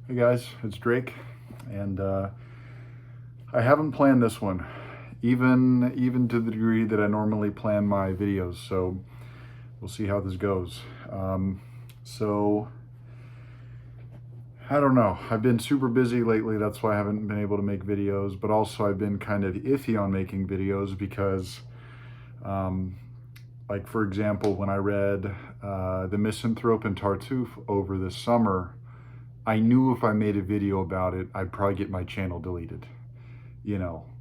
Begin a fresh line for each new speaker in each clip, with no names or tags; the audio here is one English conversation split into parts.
Hey guys, it's Drake, and I haven't planned this one, even to the degree that I normally plan my videos. So we'll see how this goes. So I don't know. I've been super busy lately. That's why I haven't been able to make videos. But also I've been kind of iffy on making videos because, um, like for example, when I read The Misanthrope and Tartuffe over this summer, I knew if I made a video about it, I'd probably get my channel deleted.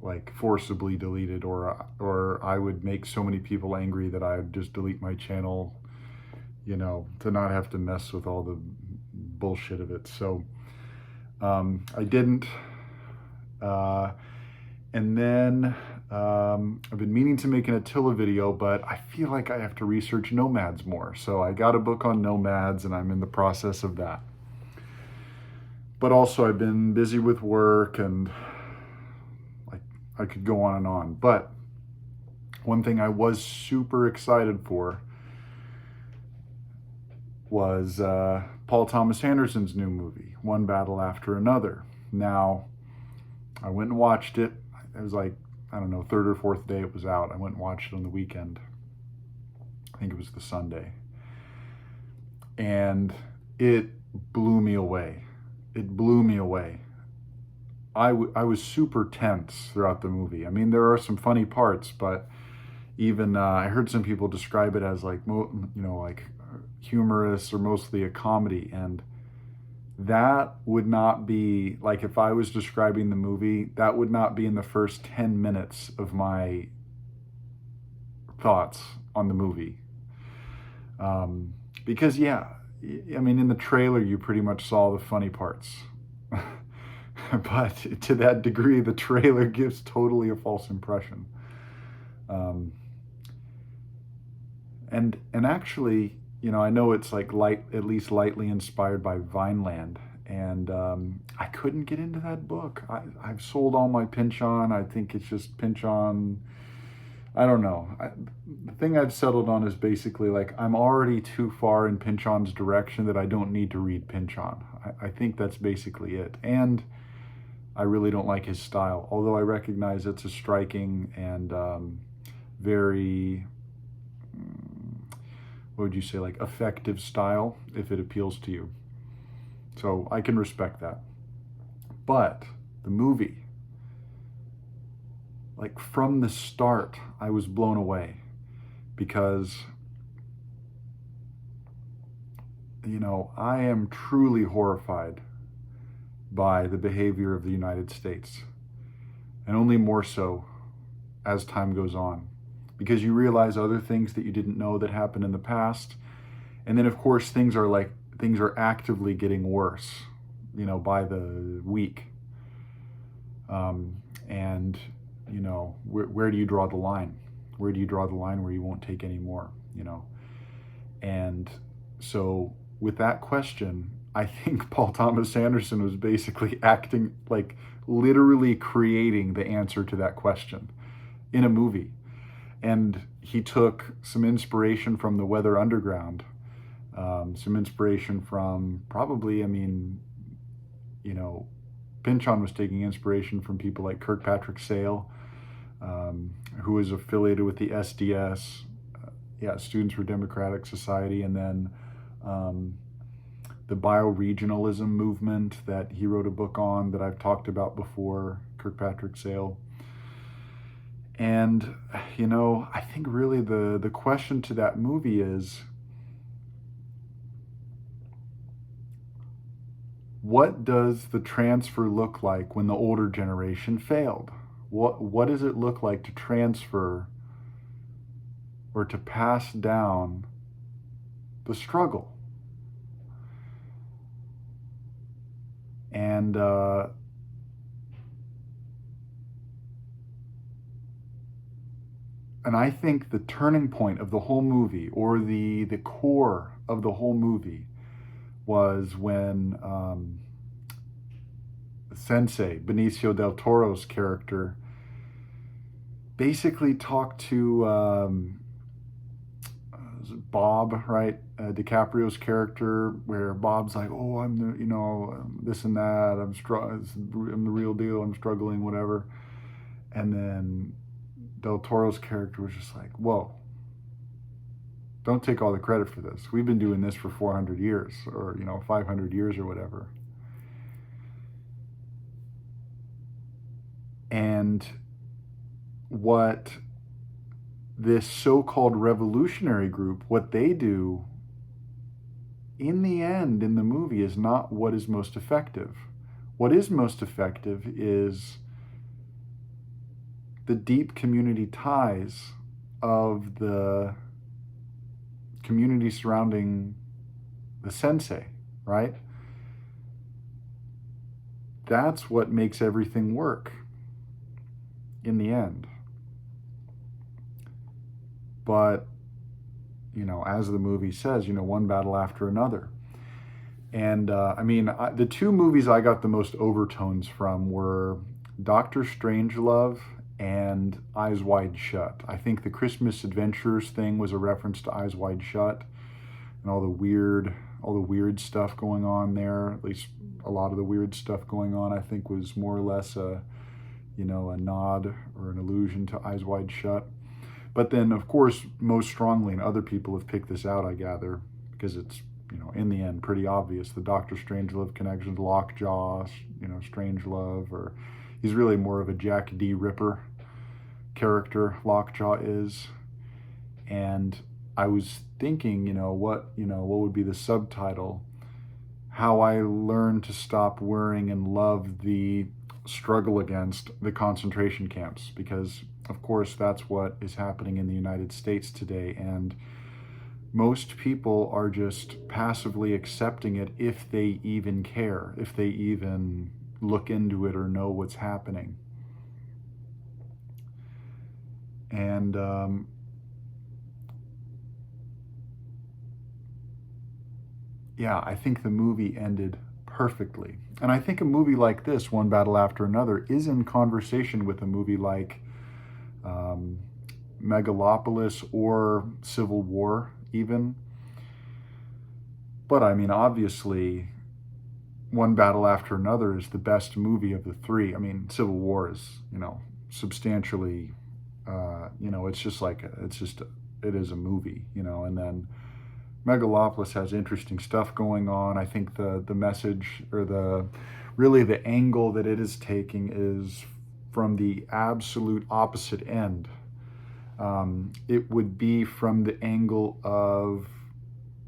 Like forcibly deleted, or I would make so many people angry that I would just delete my channel, to not have to mess with all the bullshit of it. So I didn't. Uh, and then I've been meaning to make an Attila video, but I feel like I have to research nomads more. So I got a book on nomads and I'm in the process of that. But also I've been busy with work and I could go on and on. But one thing I was super excited for was Paul Thomas Anderson's new movie, One Battle After Another. Now, I went and watched it. It was like, I don't know, third or fourth day it was out. I went and watched it on the weekend. I think it was the Sunday. And it blew me away. It blew me away. I was super tense throughout the movie. I mean, there are some funny parts, but even I heard some people describe it as like, like humorous or mostly a comedy. And that would not be, like if I was describing the movie, that would not be in the first 10 minutes of my thoughts on the movie. Because yeah, I mean, in the trailer, you pretty much saw the funny parts. But to that degree, the trailer gives totally a false impression. And actually, I know it's like at least lightly inspired by Vineland, and I couldn't get into that book. I've sold all my Pynchon. I think it's just Pynchon. I don't know. The thing I've settled on is basically like I'm already too far in Pynchon's direction that I don't need to read Pynchon. I think that's basically it. And I really don't like his style, although I recognize it's a striking and very, what would you say, like effective style if it appeals to you. So I can respect that. But the movie, like from the start, I was blown away because, I am truly horrified by the behavior of the United States, and only more so as time goes on, because you realize other things that you didn't know that happened in the past, and then of course things are actively getting worse, by the week. And where do you draw the line? Where do you draw the line where you won't take any more? And so with that question, I think Paul Thomas Anderson was basically acting like literally creating the answer to that question in a movie. And he took some inspiration from the Weather Underground, some inspiration from probably, Pynchon was taking inspiration from people like Kirkpatrick Sale, who is affiliated with the SDS, Students for Democratic Society, and then the bioregionalism movement that he wrote a book on that I've talked about before, Kirkpatrick Sale. And, I think really the question to that movie is, what does the transfer look like when the older generation failed? What does it look like to transfer or to pass down the struggle? And I think the turning point of the whole movie, or the core of the whole movie, was when Sensei, Benicio del Toro's character, basically talked to Bob, right? DiCaprio's character, where Bob's like, oh, I'm the, this and that. I'm the real deal. I'm struggling, whatever. And then Del Toro's character was just like, whoa, don't take all the credit for this. We've been doing this for 400 years or, 500 years or whatever. And what this so-called revolutionary group, what they do in the end in the movie is not what is most effective. What is most effective is the deep community ties of the community surrounding the sensei, right? That's what makes everything work in the end. But, as the movie says, one battle after another. And the two movies I got the most overtones from were Doctor Strangelove and Eyes Wide Shut. I think the Christmas Adventures thing was a reference to Eyes Wide Shut and all the weird stuff going on there. At least a lot of the weird stuff going on, I think, was more or less a nod or an allusion to Eyes Wide Shut. But then, of course, most strongly, and other people have picked this out, I gather, because it's, in the end, pretty obvious, the Doctor Strangelove connections, Lockjaw, Strangelove, or he's really more of a Jack D. Ripper character, Lockjaw is. And I was thinking, what would be the subtitle? How I Learned to Stop Worrying and Love the Struggle Against the Concentration Camps, because of course that's what is happening in the United States today, and most people are just passively accepting it if they even care, if they even look into it or know what's happening. And I think the movie ended perfectly. And I think a movie like this, One Battle After Another, is in conversation with a movie like Megalopolis or Civil War even. But obviously, One Battle After Another is the best movie of the three. Civil War is, substantially, it is a movie, and then Megalopolis has interesting stuff going on. I think the message, or the angle that it is taking is from the absolute opposite end. It would be from the angle of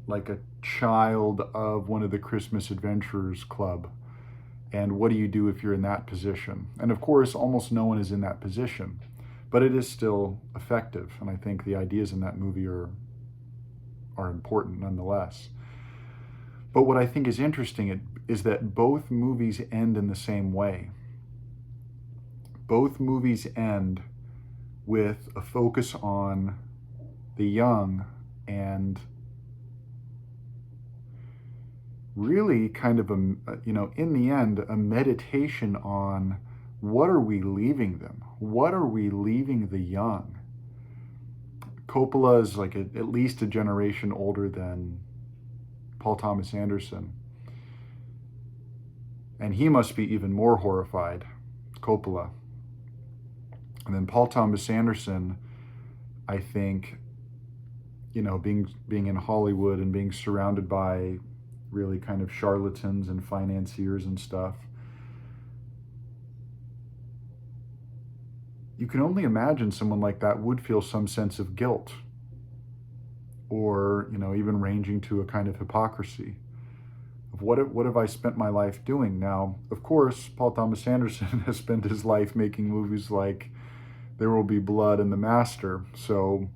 like a child of one of the Christmas Adventurers Club. And what do you do if you're in that position? And of course, almost no one is in that position, but it is still effective. And I think the ideas in that movie are important nonetheless. But what I think is interesting is that both movies end in the same way. Both movies end with a focus on the young and really kind of in the end, a meditation on what are we leaving them? What are we leaving the young? Coppola is like at least a generation older than Paul Thomas Anderson. And he must be even more horrified, Coppola. And then Paul Thomas Anderson, I think, being in Hollywood and being surrounded by really kind of charlatans and financiers and stuff, you can only imagine someone like that would feel some sense of guilt, or even ranging to a kind of hypocrisy of what have I spent my life doing. Now, of course, Paul Thomas Anderson has spent his life making movies like There Will Be Blood and The Master, so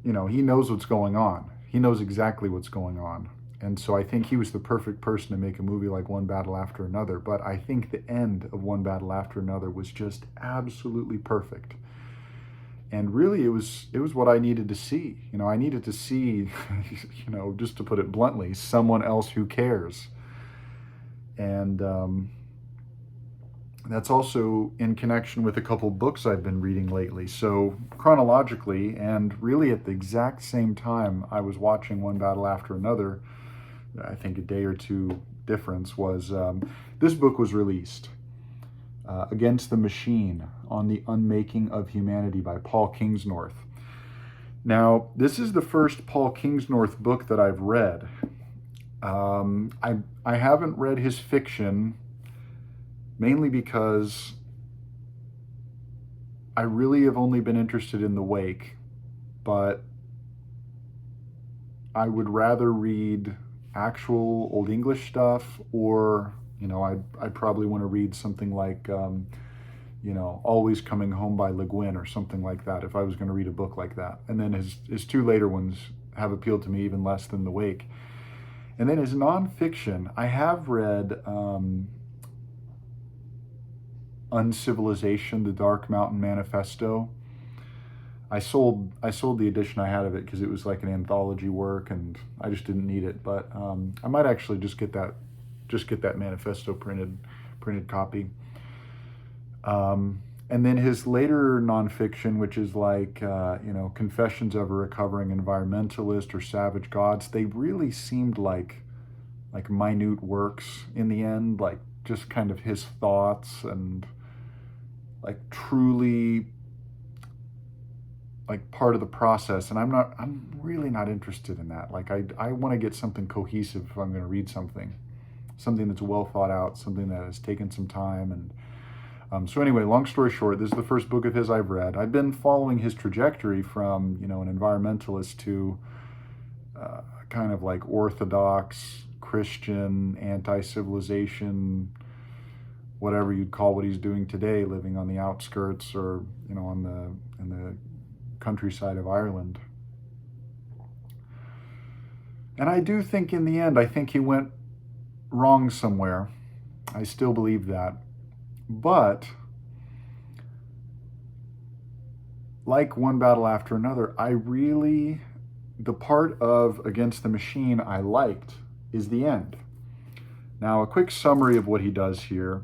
he knows what's going on. He knows exactly what's going on. And so I think he was the perfect person to make a movie like One Battle After Another. But I think the end of One Battle After Another was just absolutely perfect. And really, it was what I needed to see. I needed to see, just to put it bluntly, someone else who cares. And That's also in connection with a couple books I've been reading lately. So, chronologically, and really at the exact same time I was watching One Battle After Another, I think a day or two difference, was this book was released, Against the Machine, on the Unmaking of Humanity by Paul Kingsnorth. Now, this is the first Paul Kingsnorth book that I've read. I haven't read his fiction, mainly because I really have only been interested in The Wake, but I would rather read actual Old English stuff, or, I'd probably want to read something like, Always Coming Home by Le Guin or something like that, if I was going to read a book like that. And then his two later ones have appealed to me even less than The Wake. And then his nonfiction, I have read Uncivilization, The Dark Mountain Manifesto. I sold the edition I had of it because it was like an anthology work, and I just didn't need it. But I might actually just get that manifesto printed copy. And then his later nonfiction, which is like Confessions of a Recovering Environmentalist or Savage Gods, they really seemed like minute works in the end, like just kind of his thoughts, and like truly like part of the process. And I'm really not interested in that. Like I want to get something cohesive if I'm going to read something that's well thought out, something that has taken some time. And so anyway, long story short, this is the first book of his I've read. I've been following his trajectory from, an environmentalist to kind of like orthodox Christian, anti-civilization, whatever you'd call what he's doing today, living on the outskirts, or, in the countryside of Ireland. And I do think in the end, I think he went wrong somewhere. I still believe that. But like One Battle After Another, the part of Against the Machine I liked is the end. Now, a quick summary of what he does here.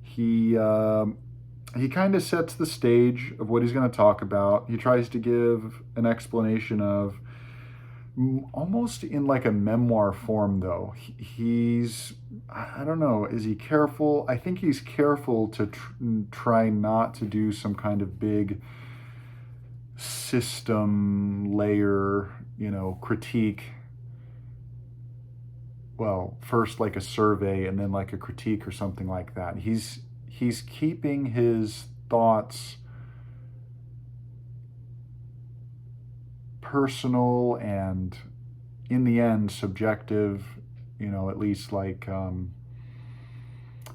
He kind of sets the stage of what he's going to talk about. He tries to give an explanation of, almost in like a memoir form, though. I don't know, is he careful? I think he's careful to try not to do some kind of big system layer, critique. Well, first like a survey and then like a critique or something like that. He's keeping his thoughts personal and, in the end, subjective. At least like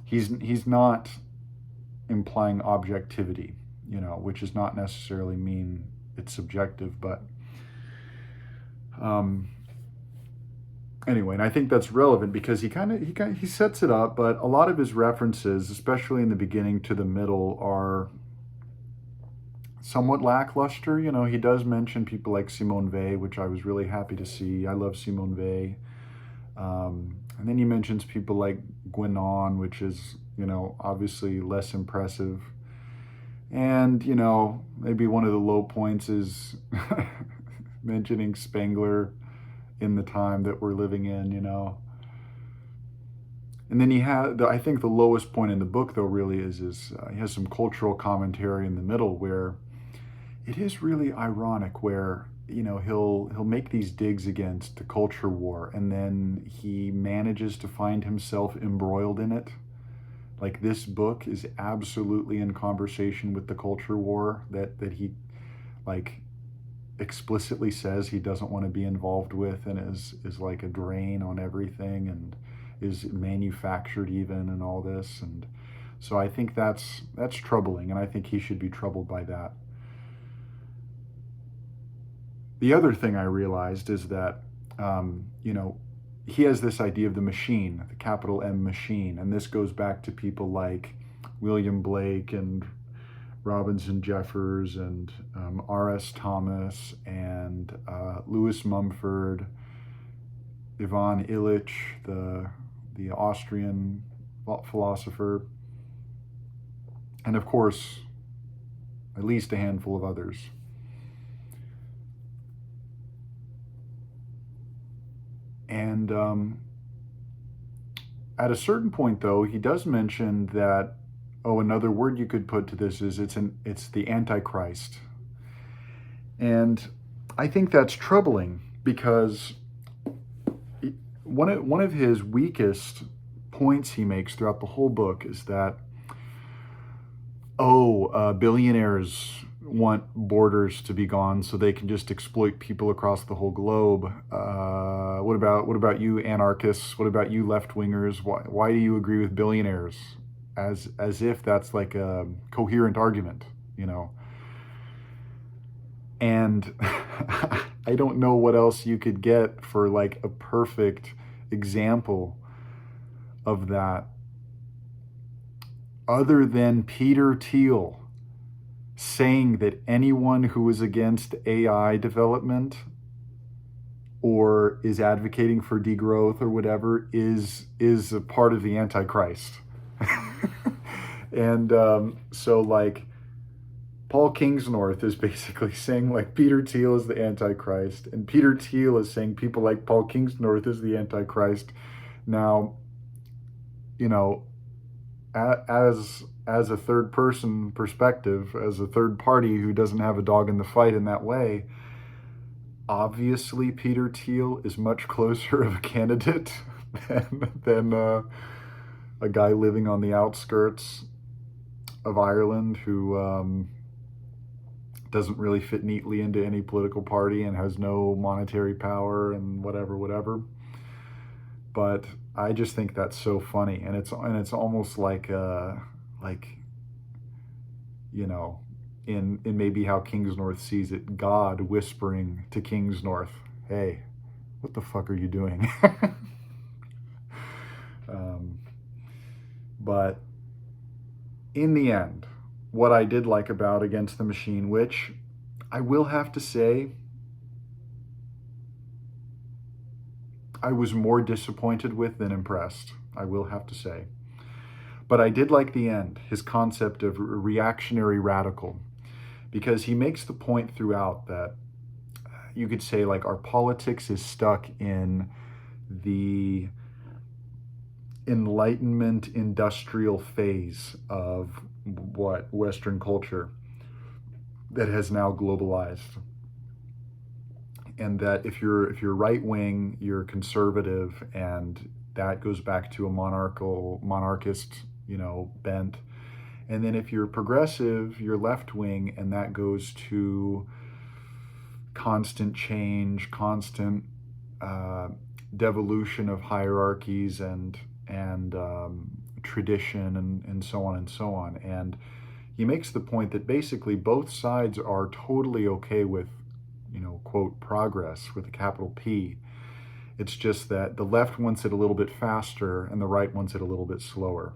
he's not implying objectivity, which does not necessarily mean it's subjective, but anyway, and I think that's relevant because he sets it up, but a lot of his references, especially in the beginning to the middle, are somewhat lackluster. He does mention people like Simone Weil, which I was really happy to see. I love Simone Weil. And then he mentions people like Guénon, which is, obviously less impressive. And, maybe one of the low points is mentioning Spengler in the time that we're living in, And then I think the lowest point in the book, though, really is he has some cultural commentary in the middle where it is really ironic, where, he'll make these digs against the culture war, and then he manages to find himself embroiled in it. Like, this book is absolutely in conversation with the culture war that he, like, explicitly says he doesn't want to be involved with, and is like a drain on everything, and is manufactured even, and all this. And so I think that's troubling, and I think he should be troubled by that. The other thing I realized is that, he has this idea of the machine, the capital M machine, and this goes back to people like William Blake and Robinson Jeffers and R.S. Thomas and Louis Mumford, Ivan Illich, the Austrian philosopher. and of course, at least a handful of others. And at a certain point, though, he does mention that, oh, another word you could put to this is it's the Antichrist. And I think that's troubling because one of his weakest points he makes throughout the whole book is that, billionaires want borders to be gone so they can just exploit people across the whole globe. What about you anarchists? What about you left-wingers? Why do you agree with billionaires? As if that's like a coherent argument, you know. And I don't know what else you could get for like a perfect example of that other than Peter Thiel saying that anyone who is against AI development or is advocating for degrowth or whatever is a part of the Antichrist. And so like Paul Kingsnorth is basically saying like Peter Thiel is the Antichrist, and Peter Thiel is saying people like Paul Kingsnorth is the Antichrist. Now, you know, as a third person perspective, as a third party who doesn't have a dog in the fight in that way, obviously Peter Thiel is much closer of a candidate than a guy living on the outskirts of Ireland who doesn't really fit neatly into any political party and has no monetary power and whatever. But I just think that's so funny, and it's almost like you know, in maybe how Kingsnorth sees it, God whispering to Kingsnorth, "Hey, what the fuck are you doing?" But in the end, what I did like about Against the Machine, which I will have to say, I was more disappointed with than impressed, I will have to say. But I did like the end, his concept of reactionary radical, because he makes the point throughout that you could say like our politics is stuck in the Enlightenment industrial phase of what Western culture that has now globalized, and that if you're right wing, you're conservative, and that goes back to a monarchist, you know, bent. And then if you're progressive, you're left wing, and that goes to constant change, constant devolution of hierarchies and tradition and so on and so on. And he makes the point that basically both sides are totally okay with, you know, quote, progress with a capital P. It's just that the left wants it a little bit faster and the right wants it a little bit slower.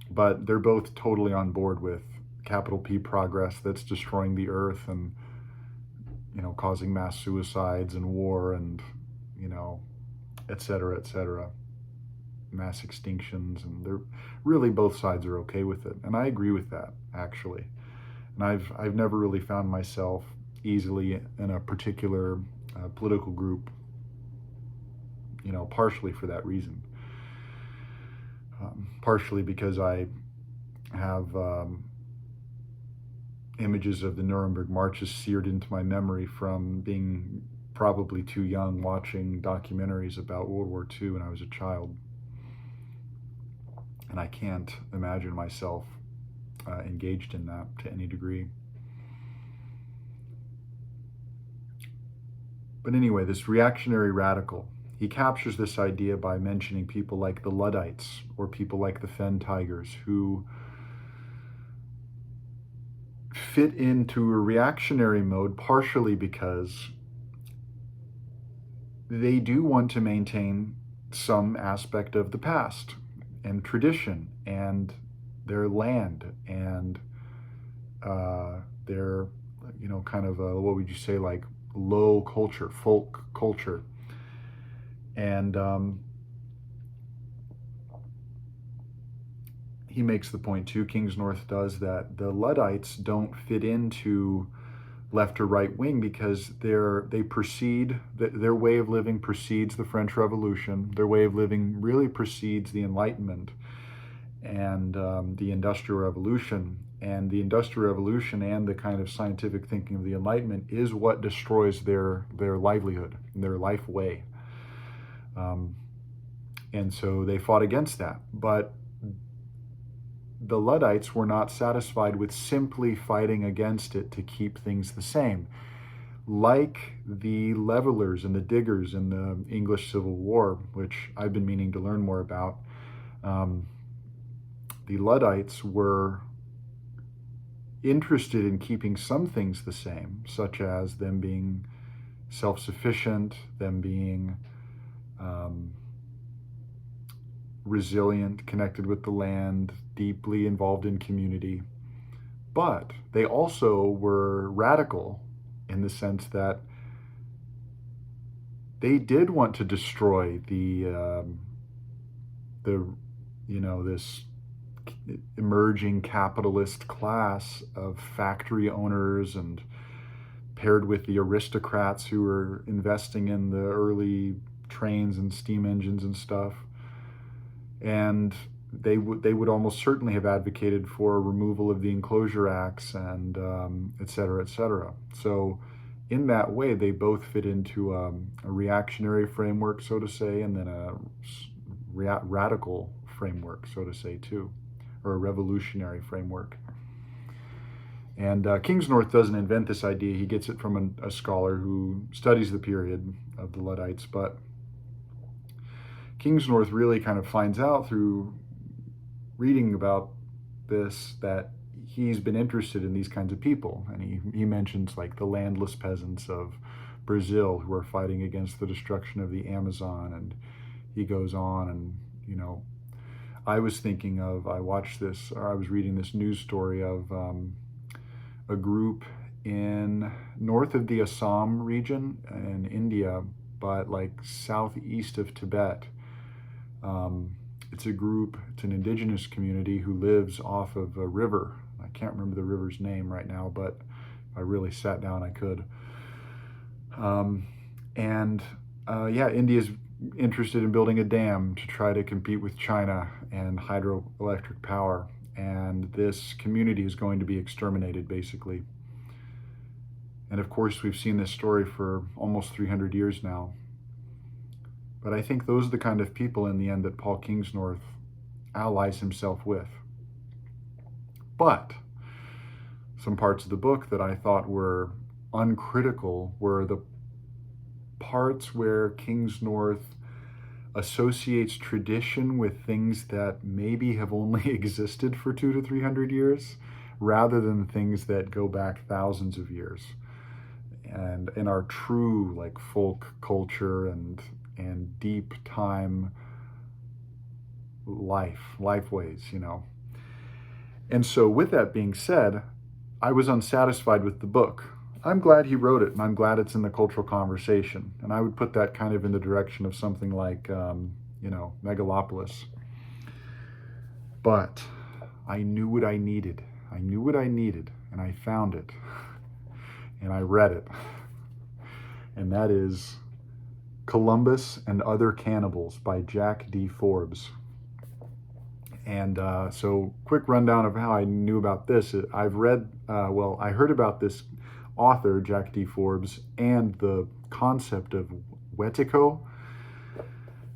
But they're both totally on board with capital P progress that's destroying the earth and, you know, causing mass suicides and war and, you know, et cetera, mass extinctions. And they're really, both sides are okay with it. And I agree with that, actually. And I've never really found myself easily in a particular political group, you know, partially for that reason. Partially because I have images of the Nuremberg marches seared into my memory from being probably too young watching documentaries about World War II when I was a child. And I can't imagine myself engaged in that to any degree. But anyway, this reactionary radical, he captures this idea by mentioning people like the Luddites or people like the Fen Tigers, who fit into a reactionary mode partially because they do want to maintain some aspect of the past and tradition and their land and their, you know, kind of what would you say, like low culture, folk culture. And he makes the point too, Kingsnorth does, that the Luddites don't fit into left or right wing because their way of living precedes the French Revolution. Their way of living really precedes the Enlightenment and the Industrial Revolution. And the Industrial Revolution and the kind of scientific thinking of the Enlightenment is what destroys their livelihood, their life way. And so they fought against that. But the Luddites were not satisfied with simply fighting against it to keep things the same. Like the levelers and the diggers in the English Civil War, which I've been meaning to learn more about, the Luddites were interested in keeping some things the same, such as them being self-sufficient, them being resilient, connected with the land, deeply involved in community. But they also were radical in the sense that they did want to destroy this emerging capitalist class of factory owners, and paired with the aristocrats who were investing in the early trains and steam engines and stuff. And they would almost certainly have advocated for removal of the Enclosure Acts and et cetera, et cetera. So in that way, they both fit into a reactionary framework, so to say, and then a radical framework, so to say, too, or a revolutionary framework. And Kingsnorth doesn't invent this idea. He gets it from a scholar who studies the period of the Luddites, but Kingsnorth really kind of finds out through reading about this that he's been interested in these kinds of people. And he mentions like the landless peasants of Brazil who are fighting against the destruction of the Amazon. And he goes on and, I was reading this news story of a group north of the Assam region in India, but like southeast of Tibet. It's an indigenous community who lives off of a river. I can't remember the river's name right now, but if I really sat down, I could. India's interested in building a dam to try to compete with China and hydroelectric power. And this community is going to be exterminated, basically. And of course, we've seen this story for almost 300 years now. But I think those are the kind of people in the end that Paul Kingsnorth allies himself with. But some parts of the book that I thought were uncritical were the parts where Kingsnorth associates tradition with things that maybe have only existed for 200 to 300 years, rather than things that go back thousands of years and in our true like folk culture and deep time life ways, And so with that being said, I was unsatisfied with the book. I'm glad he wrote it, and I'm glad it's in the cultural conversation. And I would put that kind of in the direction of something like, Megalopolis. But I knew what I needed. And I found it. And I read it. And that is Columbus and Other Cannibals by Jack D. Forbes. And so quick rundown of how I knew about this. I heard about this author, Jack D. Forbes, and the concept of Wetiko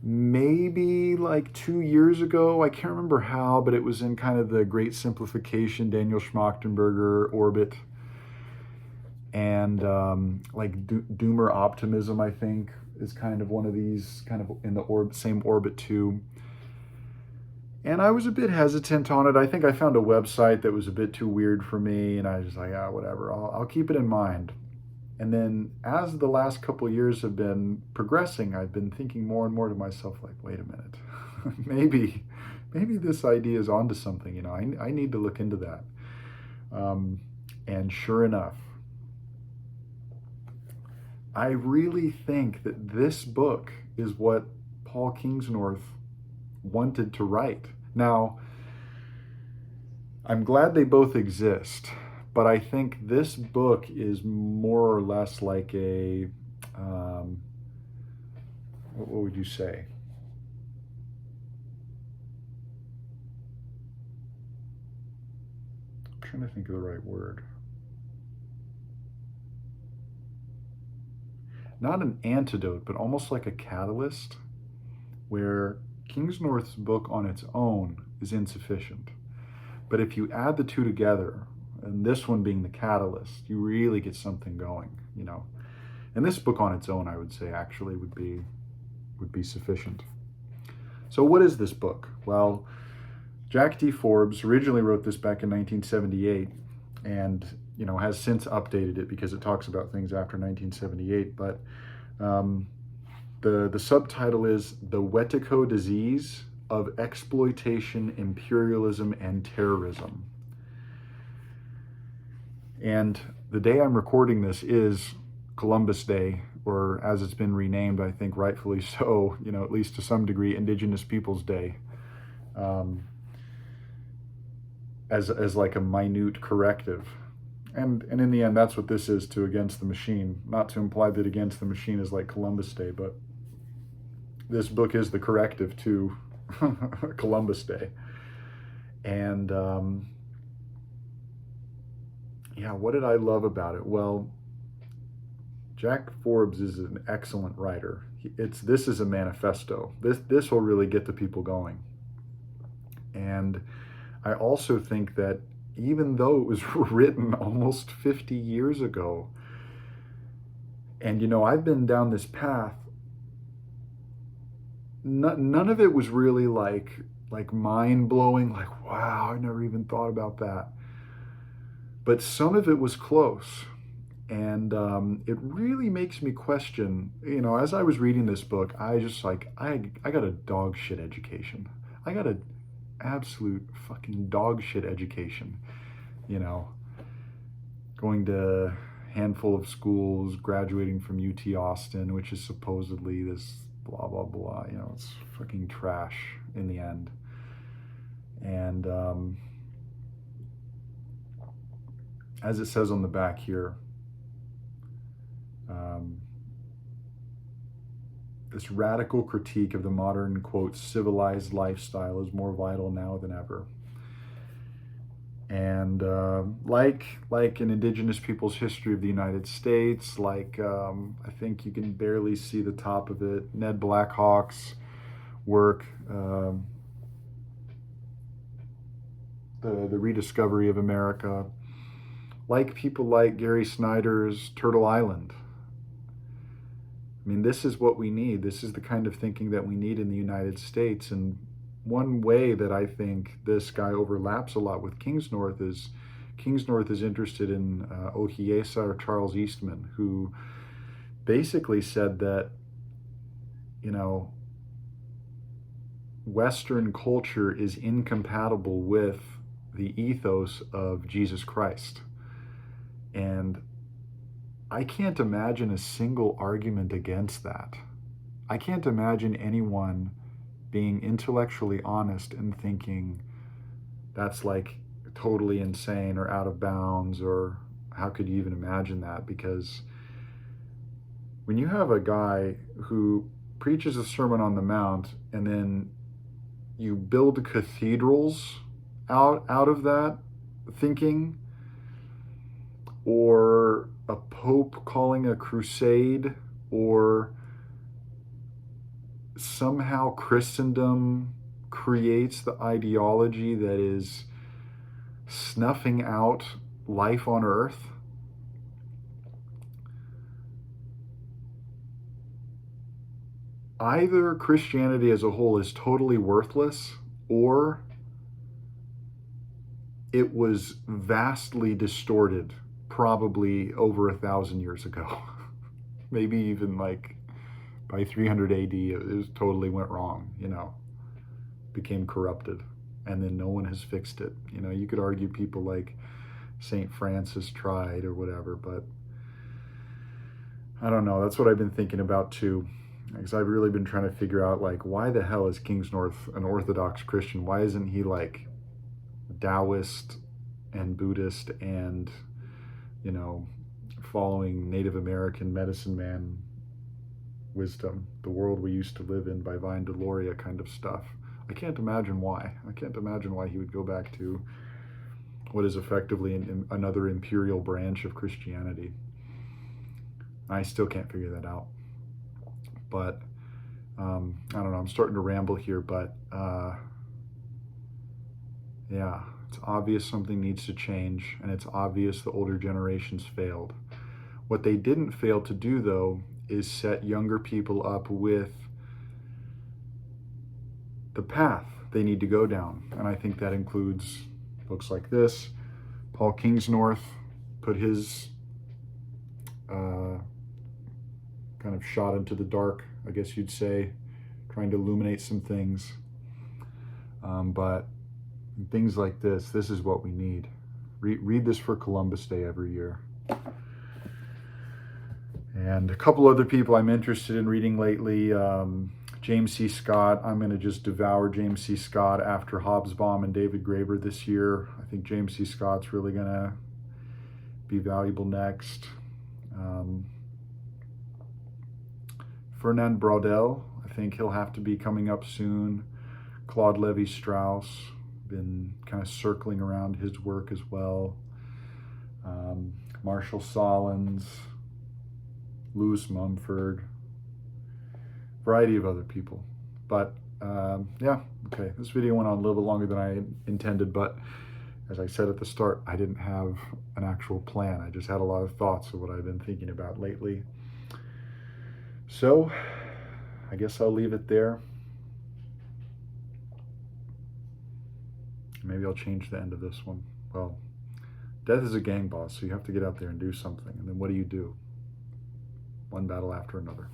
maybe like 2 years ago. I can't remember how, but it was in kind of the Great Simplification, Daniel Schmachtenberger orbit. And Doomer Optimism, I think, is kind of one of these, kind of in the same orbit too. And I was a bit hesitant on it. I think I found a website that was a bit too weird for me, and I was just like, whatever, I'll keep it in mind. And then as the last couple of years have been progressing, I've been thinking more and more to myself, like, wait a minute, maybe this idea is onto something, I need to look into that. And sure enough, I really think that this book is what Paul Kingsnorth wanted to write. Now, I'm glad they both exist, but I think this book is more or less like a, um, what would you say? I'm trying to think of the right word. Not an antidote, but almost like a catalyst, where Kingsnorth's book on its own is insufficient. But if you add the two together, and this one being the catalyst, you really get something going, you know. And this book on its own, I would say, actually would be sufficient. So what is this book? Well, Jack D. Forbes originally wrote this back in 1978, and has since updated it because it talks about things after 1978. But the subtitle is "The Wetico Disease of Exploitation, Imperialism, and Terrorism." And the day I'm recording this is Columbus Day, or as it's been renamed, I think rightfully so, at least to some degree, Indigenous Peoples Day. As like a minute corrective. And in the end, that's what this is to Against the Machine. Not to imply that Against the Machine is like Columbus Day, but this book is the corrective to Columbus Day. And what did I love about it? Well, Jack Forbes is an excellent writer. This is a manifesto. This will really get the people going. And I also think that even though it was written almost 50 years ago, and I've been down this path, none of it was really like mind-blowing, like, wow, I never even thought about that. But some of it was close. And it really makes me question, as I was reading this book, I just I got a dog shit education. I got a absolute fucking dog shit education, going to a handful of schools, graduating from UT Austin, which is supposedly this blah, blah, blah, it's fucking trash in the end. And as it says on the back here, this radical critique of the modern, quote, civilized lifestyle is more vital now than ever. And like in Indigenous Peoples' History of the United States, I think you can barely see the top of it, Ned Blackhawk's work, the rediscovery of America, like people like Gary Snyder's Turtle Island. I mean, this is what we need. This is the kind of thinking that we need in the United States. And one way that I think this guy overlaps a lot with Kingsnorth is interested in Ohiesa, or Charles Eastman, who basically said that, Western culture is incompatible with the ethos of Jesus Christ. And I can't imagine a single argument against that. I can't imagine anyone being intellectually honest and thinking that's like totally insane or out of bounds, or how could you even imagine that? Because when you have a guy who preaches a Sermon on the Mount and then you build cathedrals out of that thinking, or a pope calling a crusade, or somehow Christendom creates the ideology that is snuffing out life on earth. Either Christianity as a whole is totally worthless, or it was vastly distorted probably over 1,000 years ago. Maybe even like by 300 AD, it totally went wrong, became corrupted. And then no one has fixed it. You could argue people like St. Francis tried or whatever, but I don't know. That's what I've been thinking about too. Because I've really been trying to figure out, why the hell is Kingsnorth an Orthodox Christian? Why isn't he Taoist and Buddhist and, you know, following Native American medicine man wisdom, the world we used to live in by Vine Deloria kind of stuff. I can't imagine why. I can't imagine why he would go back to what is effectively another imperial branch of Christianity. I still can't figure that out. But I don't know, I'm starting to ramble here, but yeah, it's obvious something needs to change, and it's obvious the older generations failed. What they didn't fail to do, though, is set younger people up with the path they need to go down. And I think that includes books like this. Paul Kingsnorth put his kind of shot into the dark, I guess you'd say, trying to illuminate some things. But things like this is what we need. Read this for Columbus Day every year. And a couple other people I'm interested in reading lately. James C. Scott. I'm going to just devour James C. Scott after Hobsbawm and David Graeber this year. I think James C. Scott's really going to be valuable next. Fernand Braudel. I think he'll have to be coming up soon. Claude Lévi-Strauss. Been kind of circling around his work as well. Marshall Solins. Lewis Mumford, variety of other people. But yeah, okay, this video went on a little bit longer than I intended, but as I said at the start, I didn't have an actual plan. I just had a lot of thoughts of what I've been thinking about lately. So I guess I'll leave it there. Maybe I'll change the end of this one. Well, death is a gang boss, so you have to get out there and do something. And then what do? One battle after another.